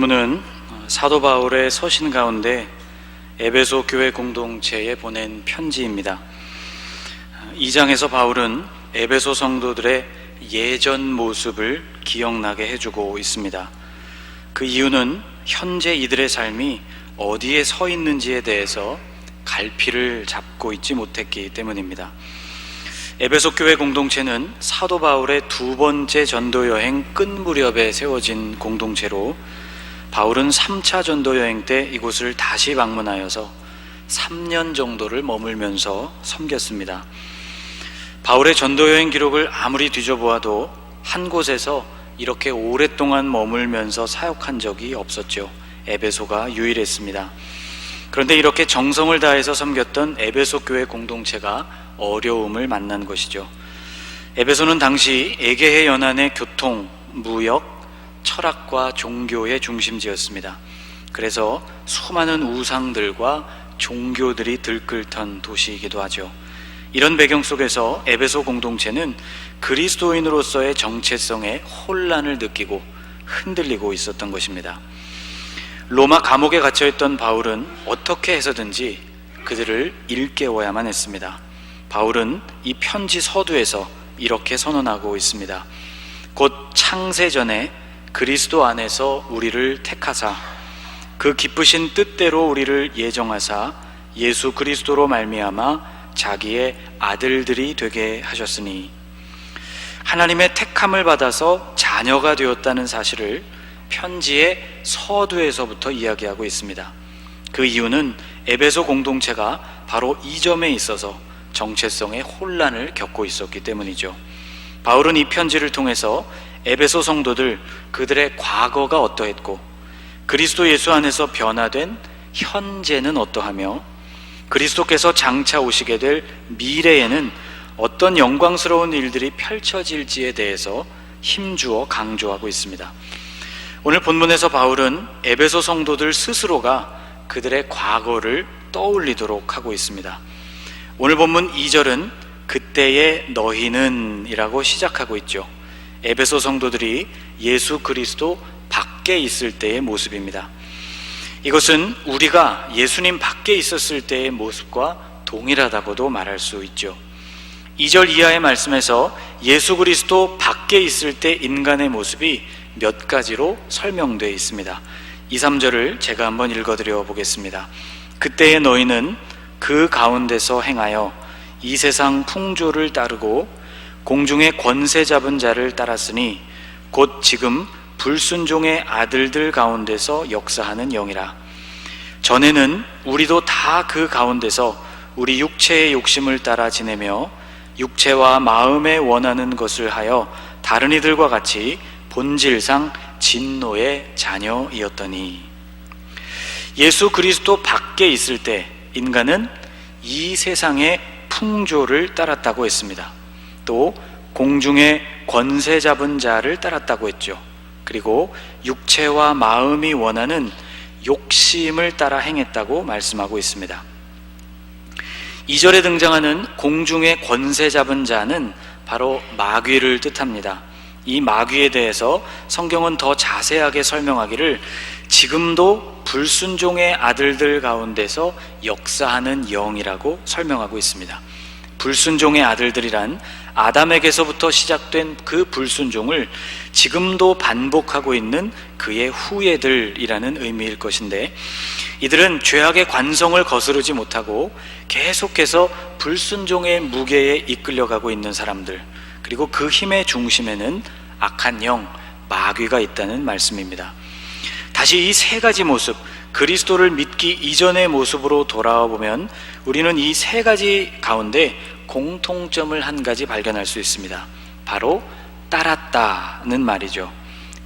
본문은 사도 바울의 서신 가운데 에베소 교회 공동체에 보낸 편지입니다. 2장에서 바울은 에베소 성도들의 예전 모습을 기억나게 해주고 있습니다. 그 이유는 현재 이들의 삶이 어디에 서 있는지에 대해서 갈피를 잡고 있지 못했기 때문입니다. 에베소 교회 공동체는 사도 바울의 두 번째 전도 여행 끝 무렵에 세워진 공동체로 바울은 3차 전도 여행 때 이곳을 다시 방문하여서 3년 정도를 머물면서 섬겼습니다. 바울의 전도 여행 기록을 아무리 뒤져보아도 한 곳에서 이렇게 오랫동안 머물면서 사역한 적이 없었죠. 에베소가 유일했습니다. 그런데 이렇게 정성을 다해서 섬겼던 에베소 교회 공동체가 어려움을 만난 것이죠. 에베소는 당시 에게해 연안의 교통, 무역, 철학과 종교의 중심지였습니다. 그래서 수많은 우상들과 종교들이 들끓던 도시이기도 하죠. 이런 배경 속에서 에베소 공동체는 그리스도인으로서의 정체성에 혼란을 느끼고 흔들리고 있었던 것입니다. 로마 감옥에 갇혀있던 바울은 어떻게 해서든지 그들을 일깨워야만 했습니다. 바울은 이 편지 서두에서 이렇게 선언하고 있습니다. 곧 창세전에 그리스도 안에서 우리를 택하사 그 기쁘신 뜻대로 우리를 예정하사 예수 그리스도로 말미암아 자기의 아들들이 되게 하셨으니, 하나님의 택함을 받아서 자녀가 되었다는 사실을 편지의 서두에서부터 이야기하고 있습니다. 그 이유는 에베소 공동체가 바로 이 점에 있어서 정체성의 혼란을 겪고 있었기 때문이죠. 바울은 이 편지를 통해서 에베소 성도들, 그들의 과거가 어떠했고 그리스도 예수 안에서 변화된 현재는 어떠하며 그리스도께서 장차 오시게 될 미래에는 어떤 영광스러운 일들이 펼쳐질지에 대해서 힘주어 강조하고 있습니다. 오늘 본문에서 바울은 에베소 성도들 스스로가 그들의 과거를 떠올리도록 하고 있습니다. 오늘 본문 2절은 그때의 너희는 이라고 시작하고 있죠. 에베소 성도들이 예수 그리스도 밖에 있을 때의 모습입니다. 이것은 우리가 예수님 밖에 있었을 때의 모습과 동일하다고도 말할 수 있죠. 2절 이하의 말씀에서 예수 그리스도 밖에 있을 때 인간의 모습이 몇 가지로 설명되어 있습니다. 2, 3절을 제가 한번 읽어드려 보겠습니다. 그때의 너희는 그 가운데서 행하여 이 세상 풍조를 따르고 공중의 권세 잡은 자를 따랐으니 곧 지금 불순종의 아들들 가운데서 역사하는 영이라. 전에는 우리도 다 그 가운데서 우리 육체의 욕심을 따라 지내며 육체와 마음에 원하는 것을 하여 다른 이들과 같이 본질상 진노의 자녀이었더니, 예수 그리스도 밖에 있을 때 인간은 이 세상의 풍조를 따랐다고 했습니다. 또 공중의 권세 잡은 자를 따랐다고 했죠. 그리고 육체와 마음이 원하는 욕심을 따라 행했다고 말씀하고 있습니다. 2절에 등장하는 공중의 권세 잡은 자는 바로 마귀를 뜻합니다. 이 마귀에 대해서 성경은 더 자세하게 설명하기를 지금도 불순종의 아들들 가운데서 역사하는 영이라고 설명하고 있습니다. 불순종의 아들들이란 아담에게서부터 시작된 그 불순종을 지금도 반복하고 있는 그의 후예들이라는 의미일 것인데, 이들은 죄악의 관성을 거스르지 못하고 계속해서 불순종의 무게에 이끌려가고 있는 사람들, 그리고 그 힘의 중심에는 악한 영, 마귀가 있다는 말씀입니다. 다시 이 세 가지 모습, 그리스도를 믿기 이전의 모습으로 돌아와 보면 우리는 이 세 가지 가운데 공통점을 한 가지 발견할 수 있습니다. 바로 따랐다는 말이죠.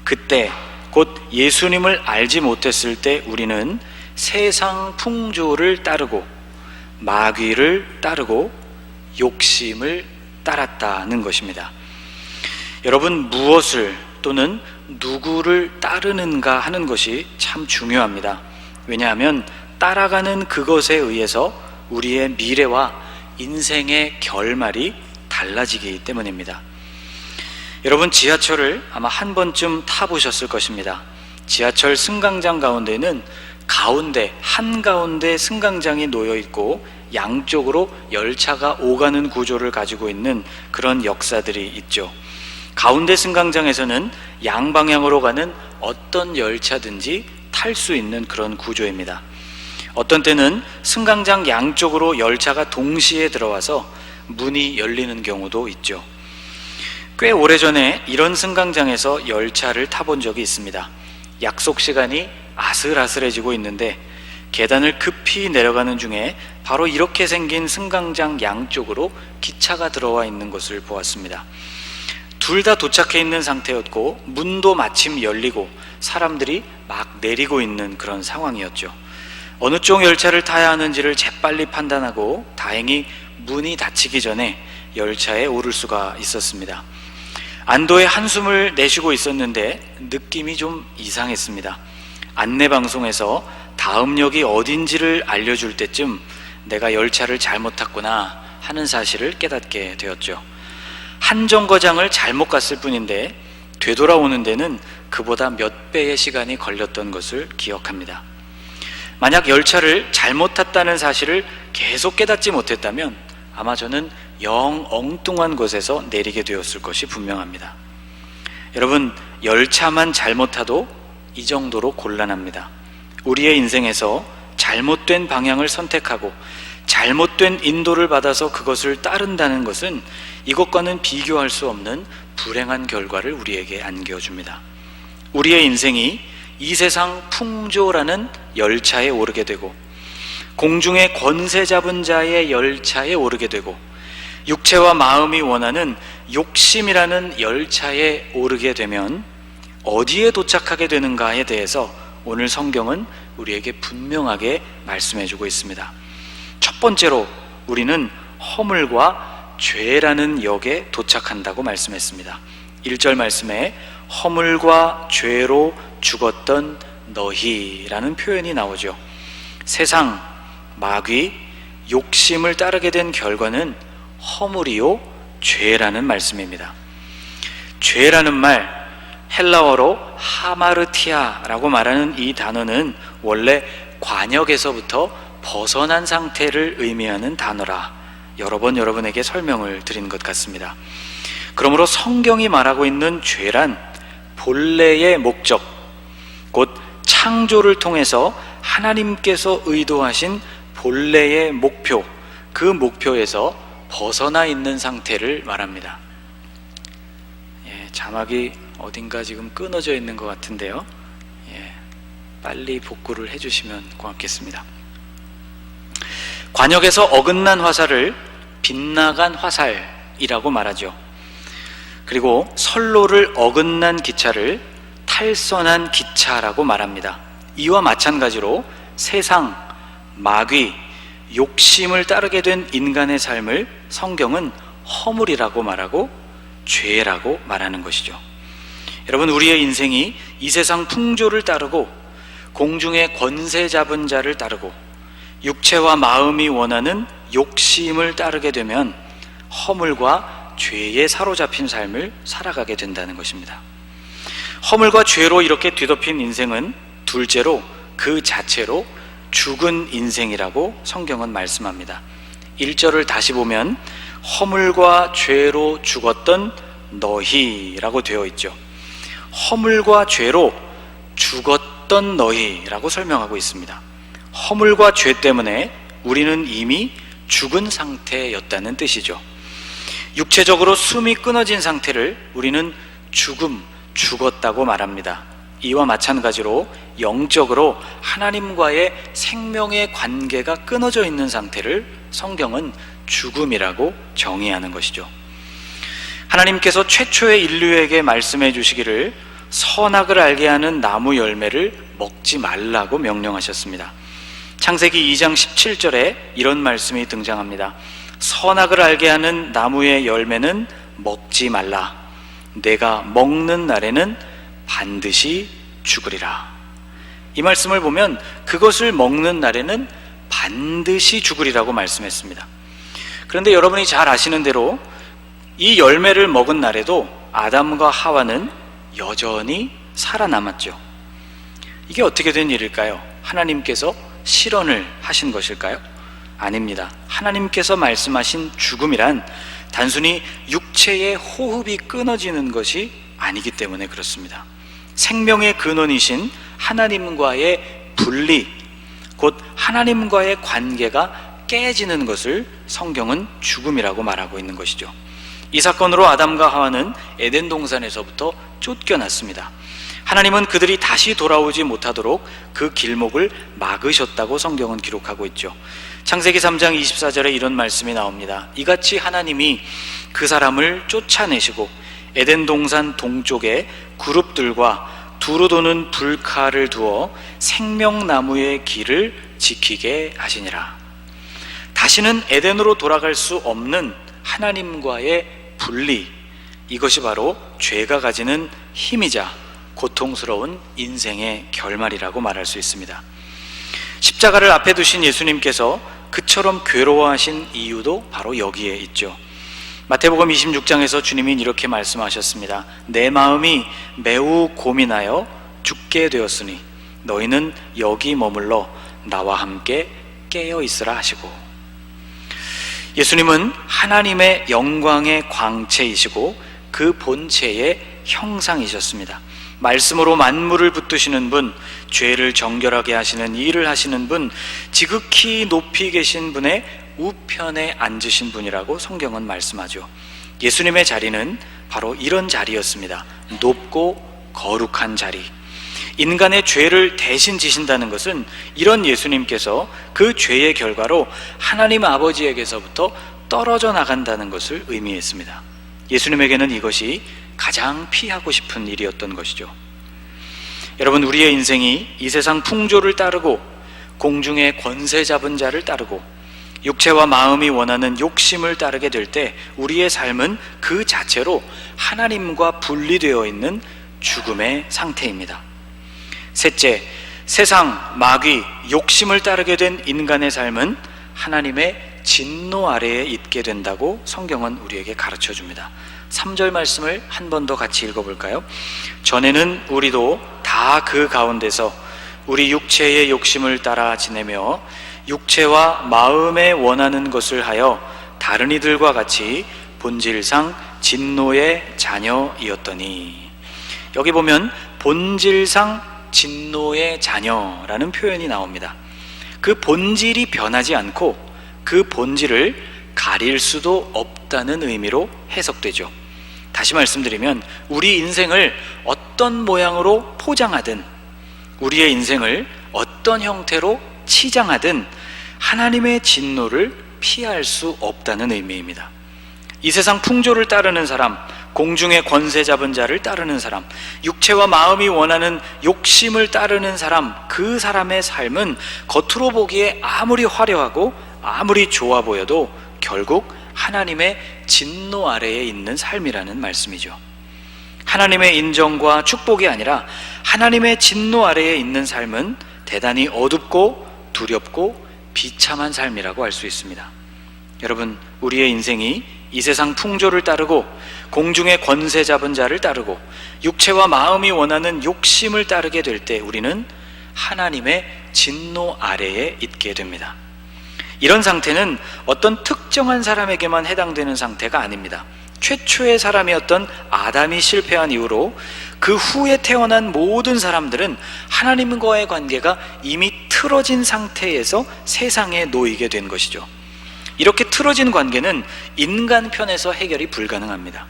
그때 곧 예수님을 알지 못했을 때 우리는 세상 풍조를 따르고 마귀를 따르고 욕심을 따랐다는 것입니다. 여러분, 무엇을 또는 누구를 따르는가 하는 것이 참 중요합니다. 왜냐하면 따라가는 그것에 의해서 우리의 미래와 인생의 결말이 달라지기 때문입니다. 여러분, 지하철을 아마 한 번쯤 타보셨을 것입니다. 지하철 승강장 가운데는 한가운데 승강장이 놓여 있고 양쪽으로 열차가 오가는 구조를 가지고 있는 그런 역사들이 있죠. 가운데 승강장에서는 양방향으로 가는 어떤 열차든지 탈 수 있는 그런 구조입니다. 어떤 때는 승강장 양쪽으로 열차가 동시에 들어와서 문이 열리는 경우도 있죠. 꽤 오래전에 이런 승강장에서 열차를 타본 적이 있습니다. 약속 시간이 아슬아슬해지고 있는데 계단을 급히 내려가는 중에 바로 이렇게 생긴 승강장 양쪽으로 기차가 들어와 있는 것을 보았습니다. 둘 다 도착해 있는 상태였고 문도 마침 열리고 사람들이 막 내리고 있는 그런 상황이었죠. 어느 쪽 열차를 타야 하는지를 재빨리 판단하고 다행히 문이 닫히기 전에 열차에 오를 수가 있었습니다. 안도의 한숨을 내쉬고 있었는데 느낌이 좀 이상했습니다. 안내방송에서 다음 역이 어딘지를 알려줄 때쯤 내가 열차를 잘못 탔구나 하는 사실을 깨닫게 되었죠. 한 정거장을 잘못 갔을 뿐인데 되돌아오는 데는 그보다 몇 배의 시간이 걸렸던 것을 기억합니다. 만약 열차를 잘못 탔다는 사실을 계속 깨닫지 못했다면 아마 저는 영 엉뚱한 곳에서 내리게 되었을 것이 분명합니다. 여러분, 열차만 잘못 타도 이 정도로 곤란합니다. 우리의 인생에서 잘못된 방향을 선택하고 잘못된 인도를 받아서 그것을 따른다는 것은 이것과는 비교할 수 없는 불행한 결과를 우리에게 안겨줍니다. 우리의 인생이 이 세상 풍조라는 열차에 오르게 되고 공중의 권세 잡은 자의 열차에 오르게 되고 육체와 마음이 원하는 욕심이라는 열차에 오르게 되면 어디에 도착하게 되는가에 대해서 오늘 성경은 우리에게 분명하게 말씀해주고 있습니다. 첫 번째로 우리는 허물과 죄라는 역에 도착한다고 말씀했습니다. 1절 말씀에 허물과 죄로 죽었던 너희라는 표현이 나오죠. 세상, 마귀, 욕심을 따르게 된 결과는 허물이요 죄라는 말씀입니다. 죄라는 말, 헬라어로 하마르티아라고 말하는 이 단어는 원래 관역에서부터 벗어난 상태를 의미하는 단어라 여러 번 여러분에게 설명을 드린 것 같습니다. 그러므로 성경이 말하고 있는 죄란 본래의 목적, 곧 창조를 통해서 하나님께서 의도하신 본래의 목표, 그 목표에서 벗어나 있는 상태를 말합니다. 자막이 어딘가 지금 끊어져 있는 것 같은데요. 빨리 복구를 해주시면 고맙겠습니다. 관역에서 어긋난 화살을 빗나간 화살이라고 말하죠. 그리고 선로를 어긋난 기차를 탈선한 기차라고 말합니다. 이와 마찬가지로 세상, 마귀, 욕심을 따르게 된 인간의 삶을 성경은 허물이라고 말하고 죄라고 말하는 것이죠. 여러분, 우리의 인생이 이 세상 풍조를 따르고 공중의 권세 잡은 자를 따르고 육체와 마음이 원하는 욕심을 따르게 되면 허물과 죄에 사로잡힌 삶을 살아가게 된다는 것입니다. 허물과 죄로 이렇게 뒤덮인 인생은 둘째로 그 자체로 죽은 인생이라고 성경은 말씀합니다. 1절을 다시 보면 허물과 죄로 죽었던 너희라고 되어 있죠. 허물과 죄로 죽었던 너희라고 설명하고 있습니다. 허물과 죄 때문에 우리는 이미 죽은 상태였다는 뜻이죠. 육체적으로 숨이 끊어진 상태를 우리는 죽었다고 말합니다. 이와 마찬가지로 영적으로 하나님과의 생명의 관계가 끊어져 있는 상태를 성경은 죽음이라고 정의하는 것이죠. 하나님께서 최초의 인류에게 말씀해 주시기를 선악을 알게 하는 나무 열매를 먹지 말라고 명령하셨습니다. 창세기 2장 17절에 이런 말씀이 등장합니다. 선악을 알게 하는 나무의 열매는 먹지 말라. 내가 먹는 날에는 반드시 죽으리라. 이 말씀을 보면 그것을 먹는 날에는 반드시 죽으리라고 말씀했습니다. 그런데 여러분이 잘 아시는 대로 이 열매를 먹은 날에도 아담과 하와는 여전히 살아남았죠. 이게 어떻게 된 일일까요? 하나님께서 실언을 하신 것일까요? 아닙니다. 하나님께서 말씀하신 죽음이란 단순히 육체의 호흡이 끊어지는 것이 아니기 때문에 그렇습니다. 생명의 근원이신 하나님과의 분리, 곧 하나님과의 관계가 깨지는 것을 성경은 죽음이라고 말하고 있는 것이죠. 이 사건으로 아담과 하와는 에덴 동산에서부터 쫓겨났습니다. 하나님은 그들이 다시 돌아오지 못하도록 그 길목을 막으셨다고 성경은 기록하고 있죠. 창세기 3장 24절에 이런 말씀이 나옵니다. 이같이 하나님이 그 사람을 쫓아내시고 에덴 동산 동쪽에 그룹들과 두루 도는 불칼을 두어 생명나무의 길을 지키게 하시니라. 다시는 에덴으로 돌아갈 수 없는 하나님과의 분리, 이것이 바로 죄가 가지는 힘이자 고통스러운 인생의 결말이라고 말할 수 있습니다. 십자가를 앞에 두신 예수님께서 그처럼 괴로워하신 이유도 바로 여기에 있죠. 마태복음 26장에서 주님이 이렇게 말씀하셨습니다. 내 마음이 매우 고민하여 죽게 되었으니 너희는 여기 머물러 나와 함께 깨어 있으라 하시고, 예수님은 하나님의 영광의 광채이시고 그 본체의 형상이셨습니다. 말씀으로 만물을 붙드시는 분, 죄를 정결하게 하시는 일을 하시는 분, 지극히 높이 계신 분의 우편에 앉으신 분이라고 성경은 말씀하죠. 예수님의 자리는 바로 이런 자리였습니다. 높고 거룩한 자리. 인간의 죄를 대신 지신다는 것은 이런 예수님께서 그 죄의 결과로 하나님 아버지에게서부터 떨어져 나간다는 것을 의미했습니다. 예수님에게는 이것이 가장 피하고 싶은 일이었던 것이죠. 여러분, 우리의 인생이 이 세상 풍조를 따르고 공중의 권세 잡은 자를 따르고 육체와 마음이 원하는 욕심을 따르게 될 때 우리의 삶은 그 자체로 하나님과 분리되어 있는 죽음의 상태입니다. 셋째, 세상, 마귀, 욕심을 따르게 된 인간의 삶은 하나님의 진노 아래에 있게 된다고 성경은 우리에게 가르쳐 줍니다. 3절 말씀을 한 번 더 같이 읽어볼까요? 전에는 우리도 다 그 가운데서 우리 육체의 욕심을 따라 지내며 육체와 마음에 원하는 것을 하여 다른 이들과 같이 본질상 진노의 자녀이었더니, 여기 보면 본질상 진노의 자녀라는 표현이 나옵니다. 그 본질이 변하지 않고 그 본질을 가릴 수도 없다는 의미로 해석되죠. 다시 말씀드리면 우리 인생을 어떤 모양으로 포장하든, 우리의 인생을 어떤 형태로 치장하든 하나님의 진노를 피할 수 없다는 의미입니다. 이 세상 풍조를 따르는 사람, 공중의 권세 잡은 자를 따르는 사람, 육체와 마음이 원하는 욕심을 따르는 사람, 그 사람의 삶은 겉으로 보기에 아무리 화려하고 아무리 좋아 보여도 결국 하나님의 진노 아래에 있는 삶이라는 말씀이죠. 하나님의 인정과 축복이 아니라 하나님의 진노 아래에 있는 삶은 대단히 어둡고 두렵고 비참한 삶이라고 할 수 있습니다. 여러분, 우리의 인생이 이 세상 풍조를 따르고 공중의 권세 잡은 자를 따르고 육체와 마음이 원하는 욕심을 따르게 될 때 우리는 하나님의 진노 아래에 있게 됩니다. 이런 상태는 어떤 특정한 사람에게만 해당되는 상태가 아닙니다. 최초의 사람이었던 아담이 실패한 이후로 그 후에 태어난 모든 사람들은 하나님과의 관계가 이미 틀어진 상태에서 세상에 놓이게 된 것이죠. 이렇게 틀어진 관계는 인간 편에서 해결이 불가능합니다.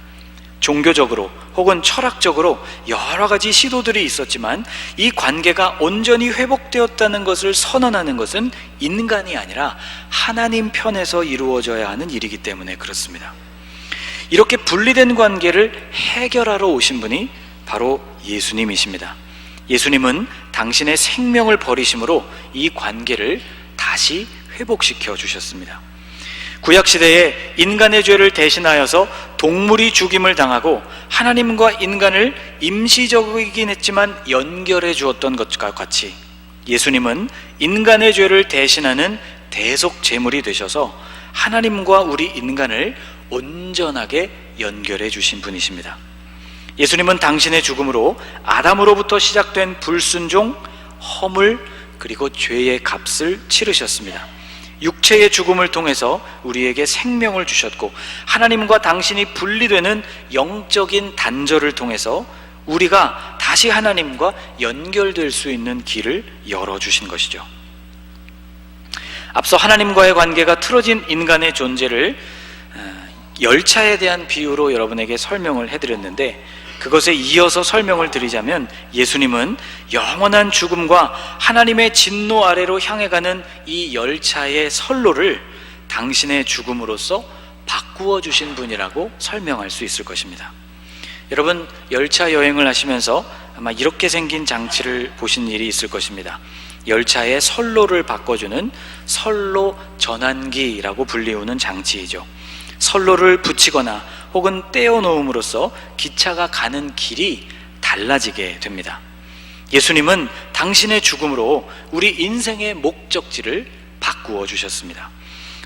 종교적으로 혹은 철학적으로 여러 가지 시도들이 있었지만 이 관계가 온전히 회복되었다는 것을 선언하는 것은 인간이 아니라 하나님 편에서 이루어져야 하는 일이기 때문에 그렇습니다. 이렇게 분리된 관계를 해결하러 오신 분이 바로 예수님이십니다. 예수님은 당신의 생명을 버리심으로 이 관계를 다시 회복시켜 주셨습니다. 구약시대에 인간의 죄를 대신하여서 동물이 죽임을 당하고 하나님과 인간을 임시적이긴 했지만 연결해 주었던 것과 같이 예수님은 인간의 죄를 대신하는 대속 제물이 되셔서 하나님과 우리 인간을 온전하게 연결해 주신 분이십니다. 예수님은 당신의 죽음으로 아담으로부터 시작된 불순종, 허물 그리고 죄의 값을 치르셨습니다. 육체의 죽음을 통해서 우리에게 생명을 주셨고, 하나님과 당신이 분리되는 영적인 단절을 통해서 우리가 다시 하나님과 연결될 수 있는 길을 열어주신 것이죠. 앞서 하나님과의 관계가 틀어진 인간의 존재를 열차에 대한 비유로 여러분에게 설명을 해드렸는데, 그것에 이어서 설명을 드리자면 예수님은 영원한 죽음과 하나님의 진노 아래로 향해 가는 이 열차의 선로를 당신의 죽음으로써 바꾸어 주신 분이라고 설명할 수 있을 것입니다. 여러분, 열차 여행을 하시면서 아마 이렇게 생긴 장치를 보신 일이 있을 것입니다. 열차의 선로를 바꿔주는 선로 전환기라고 불리우는 장치이죠. 선로를 붙이거나 혹은 떼어 놓음으로써 기차가 가는 길이 달라지게 됩니다. 예수님은 당신의 죽음으로 우리 인생의 목적지를 바꾸어 주셨습니다.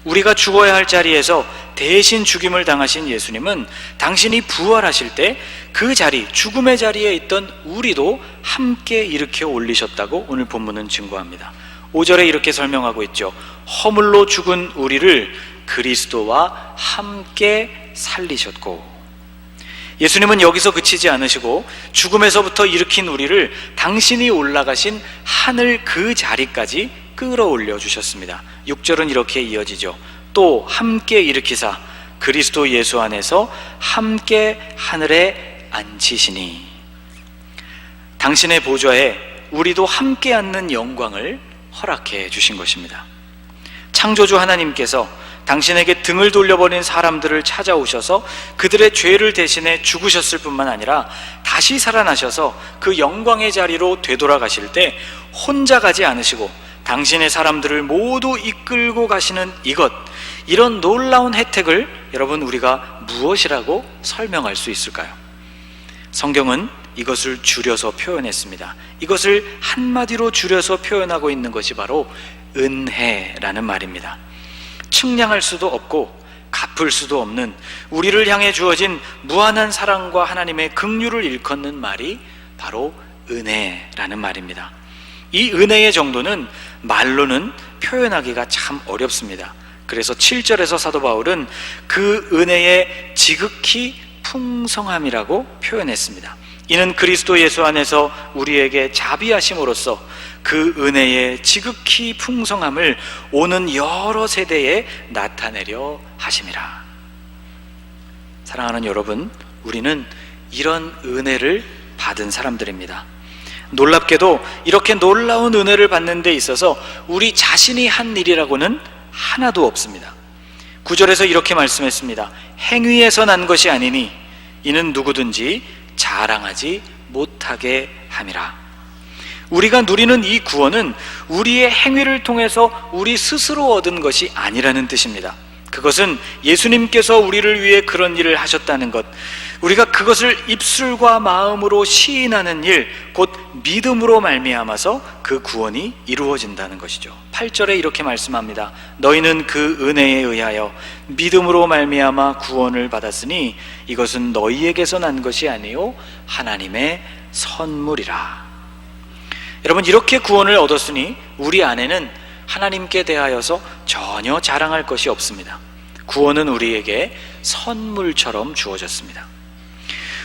우리가 죽어야 할 자리에서 대신 죽임을 당하신 예수님은 당신이 부활하실 때 그 자리, 죽음의 자리에 있던 우리도 함께 일으켜 올리셨다고 오늘 본문은 증거합니다. 5절에 이렇게 설명하고 있죠. 허물로 죽은 우리를 그리스도와 함께 살리셨고. 예수님은 여기서 그치지 않으시고 죽음에서부터 일으킨 우리를 당신이 올라가신 하늘 그 자리까지 끌어올려 주셨습니다. 6절은 이렇게 이어지죠. 또 함께 일으키사 그리스도 예수 안에서 함께 하늘에 앉히시니. 당신의 보좌에 우리도 함께 앉는 영광을 허락해 주신 것입니다. 창조주 하나님께서 당신에게 등을 돌려버린 사람들을 찾아오셔서 그들의 죄를 대신해 죽으셨을 뿐만 아니라 다시 살아나셔서 그 영광의 자리로 되돌아가실 때 혼자 가지 않으시고 당신의 사람들을 모두 이끌고 가시는 이런 놀라운 혜택을 여러분, 우리가 무엇이라고 설명할 수 있을까요? 성경은 이것을 줄여서 표현했습니다. 이것을 한마디로 줄여서 표현하고 있는 것이 바로 은혜라는 말입니다. 측량할 수도 없고 갚을 수도 없는 우리를 향해 주어진 무한한 사랑과 하나님의 긍휼을 일컫는 말이 바로 은혜라는 말입니다. 이 은혜의 정도는 말로는 표현하기가 참 어렵습니다. 그래서 7절에서 사도 바울은 그 은혜의 지극히 풍성함이라고 표현했습니다. 이는 그리스도 예수 안에서 우리에게 자비하심으로써 그 은혜의 지극히 풍성함을 오는 여러 세대에 나타내려 하심이라. 사랑하는 여러분, 우리는 이런 은혜를 받은 사람들입니다. 놀랍게도 이렇게 놀라운 은혜를 받는 데 있어서 우리 자신이 한 일이라고는 하나도 없습니다. 9절에서 이렇게 말씀했습니다. 행위에서 난 것이 아니니 이는 누구든지 자랑하지 못하게 함이라. 우리가 누리는 이 구원은 우리의 행위를 통해서 우리 스스로 얻은 것이 아니라는 뜻입니다. 그것은 예수님께서 우리를 위해 그런 일을 하셨다는 것, 우리가 그것을 입술과 마음으로 시인하는 일, 곧 믿음으로 말미암아서 그 구원이 이루어진다는 것이죠. 8절에 이렇게 말씀합니다. 너희는 그 은혜에 의하여 믿음으로 말미암아 구원을 받았으니 이것은 너희에게서 난 것이 아니요 하나님의 선물이라. 여러분, 이렇게 구원을 얻었으니 우리 안에는 하나님께 대하여서 전혀 자랑할 것이 없습니다. 구원은 우리에게 선물처럼 주어졌습니다.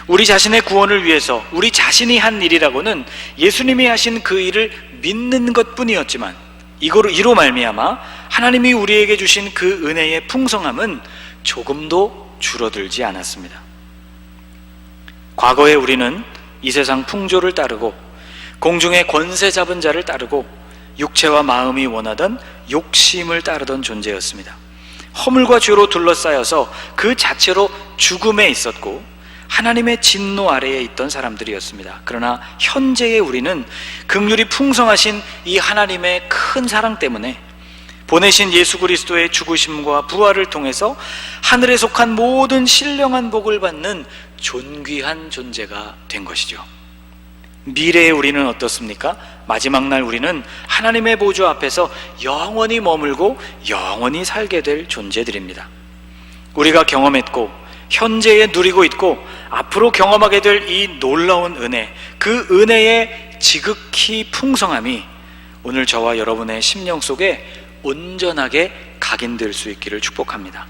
우리 자신의 구원을 위해서 우리 자신이 한 일이라고는 예수님이 하신 그 일을 믿는 것뿐이었지만, 이로 말미암아 하나님이 우리에게 주신 그 은혜의 풍성함은 조금도 줄어들지 않았습니다. 과거에 우리는 이 세상 풍조를 따르고 공중의 권세 잡은 자를 따르고 육체와 마음이 원하던 욕심을 따르던 존재였습니다. 허물과 죄로 둘러싸여서 그 자체로 죽음에 있었고 하나님의 진노 아래에 있던 사람들이었습니다. 그러나 현재의 우리는 긍휼이 풍성하신 이 하나님의 큰 사랑 때문에 보내신 예수 그리스도의 죽으심과 부활을 통해서 하늘에 속한 모든 신령한 복을 받는 존귀한 존재가 된 것이죠. 미래의 우리는 어떻습니까? 마지막 날 우리는 하나님의 보좌 앞에서 영원히 머물고 영원히 살게 될 존재들입니다. 우리가 경험했고 현재에 누리고 있고 앞으로 경험하게 될 이 놀라운 은혜, 그 은혜의 지극히 풍성함이 오늘 저와 여러분의 심령 속에 온전하게 각인될 수 있기를 축복합니다.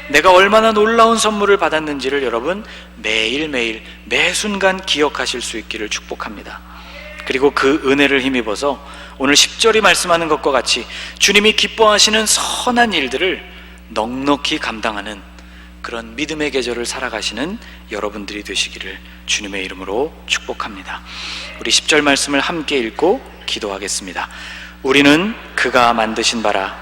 내가 얼마나 놀라운 선물을 받았는지를 여러분 매일매일 매 순간 기억하실 수 있기를 축복합니다. 그리고 그 은혜를 힘입어서 오늘 10절이 말씀하는 것과 같이 주님이 기뻐하시는 선한 일들을 넉넉히 감당하는 그런 믿음의 계절을 살아가시는 여러분들이 되시기를 주님의 이름으로 축복합니다. 우리 10절 말씀을 함께 읽고 기도하겠습니다. 우리는 그가 만드신 바라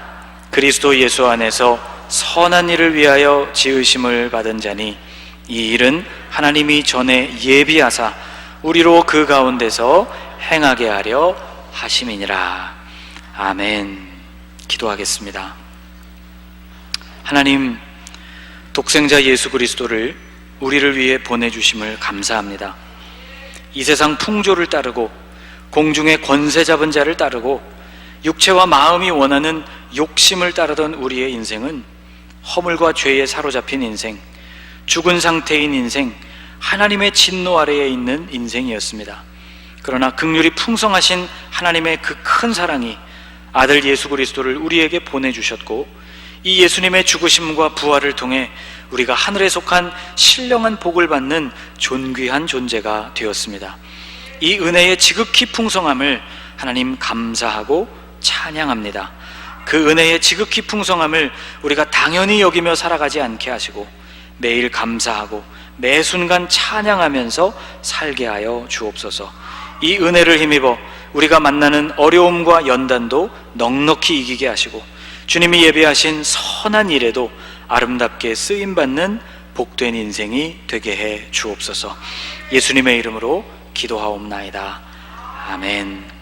그리스도 예수 안에서 선한 일을 위하여 지으심을 받은 자니 이 일은 하나님이 전에 예비하사 우리로 그 가운데서 행하게 하려 하심이니라. 아멘. 기도하겠습니다. 하나님, 독생자 예수 그리스도를 우리를 위해 보내주심을 감사합니다. 이 세상 풍조를 따르고 공중의 권세 잡은 자를 따르고 육체와 마음이 원하는 욕심을 따르던 우리의 인생은 허물과 죄에 사로잡힌 인생, 죽은 상태인 인생, 하나님의 진노 아래에 있는 인생이었습니다. 그러나 긍휼이 풍성하신 하나님의 그 큰 사랑이 아들 예수 그리스도를 우리에게 보내주셨고 이 예수님의 죽으심과 부활을 통해 우리가 하늘에 속한 신령한 복을 받는 존귀한 존재가 되었습니다. 이 은혜의 지극히 풍성함을 하나님 감사하고 찬양합니다. 그 은혜의 지극히 풍성함을 우리가 당연히 여기며 살아가지 않게 하시고 매일 감사하고 매 순간 찬양하면서 살게 하여 주옵소서. 이 은혜를 힘입어 우리가 만나는 어려움과 연단도 넉넉히 이기게 하시고 주님이 예비하신 선한 일에도 아름답게 쓰임받는 복된 인생이 되게 해 주옵소서. 예수님의 이름으로 기도하옵나이다. 아멘.